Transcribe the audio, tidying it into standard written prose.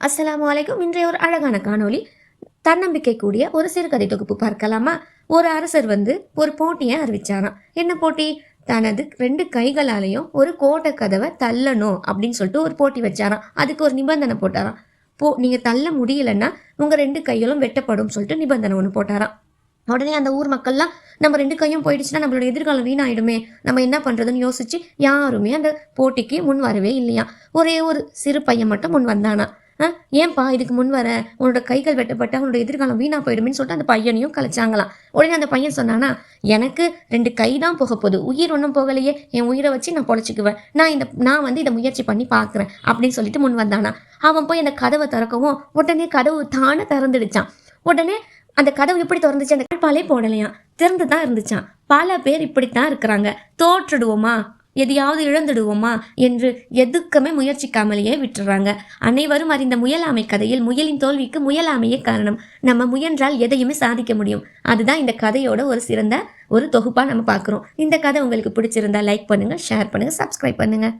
அஸ்ஸலாமு அலைக்கும். இன்றைய ஒரு அழகான காணொளி. தன்னம்பிக்கை கூடிய ஒரு சிறுகதை தொகுப்பு பார்க்கலாமா? ஒரு அரசர் ஒரு போட்டியை அறிவிச்சாராம். என்ன போட்டி? தனது 2 கைகளாலையும் ஒரு கோட்டை கதவை தள்ளணும் அப்படின்னு சொல்லிட்டு ஒரு போட்டி வச்சாராம். அதுக்கு ஒரு நிபந்தனை போட்டாராம். நீங்க தள்ள முடியலன்னா உங்க 2 கைகளும் வெட்டப்படும் சொல்லிட்டு நிபந்தனை ஒன்று போட்டாராம். உடனே அந்த ஊர் மக்கள்லாம் நம்ம 2 கையும் போயிடுச்சுன்னா நம்மளோட எதிர்காலம் வீணாயிடுமே, நம்ம என்ன பண்றதுன்னு யோசிச்சு யாருமே அந்த போட்டிக்கு முன் வரவே இல்லையா. ஒரே ஒரு சிறு பையன் மட்டும் முன் வந்தானா. ஏன்பா இதுக்கு முன் வர, உன்னோட கைகள் வெட்டப்பட்ட உன்னோட எதிர்காலம் வீணா போயிடுமேன்னு சொல்லிட்டு அந்த பையனையும் கலைச்சாங்களாம். உடனே அந்த பையன் சொன்னானா, எனக்கு 2 கை தான் போக போகுது, உயிர் ஒன்றும் போகலையே, என் உயிரை வச்சு நான் பொழைச்சிக்குவேன், நான் இதை முயற்சி பண்ணி பார்க்குறேன் அப்படின்னு சொல்லிட்டு முன் வந்தானா. அவன் போய் அந்த கதவை திறக்கவும் உடனே கதவு தானே திறந்துடுச்சான். உடனே அந்த கதவு எப்படி திறந்துச்சு? அந்த கல்பாலே போடலையாம், திறந்து தான் இருந்துச்சான். பல பேர் இப்படித்தான் இருக்கிறாங்க. தோற்றுடுவோமா, எதையாவது இழந்துடுவோமா என்று எதுக்குமே முயற்சிக்காமலேயே விட்டுறாங்க. அனைவரும் அறிந்த முயலாமை கதையில் முயலின் தோல்விக்கு முயலாமையே காரணம். நம்ம முயன்றால் எதையுமே சாதிக்க முடியும். அதுதான் இந்த கதையோட ஒரு சிறந்த ஒரு தொகுப்பா நம்ம பார்க்குறோம். இந்த கதை உங்களுக்கு பிடிச்சிருந்தா லைக் பண்ணுங்க, ஷேர் பண்ணுங்க, சப்ஸ்கிரைப் பண்ணுங்க.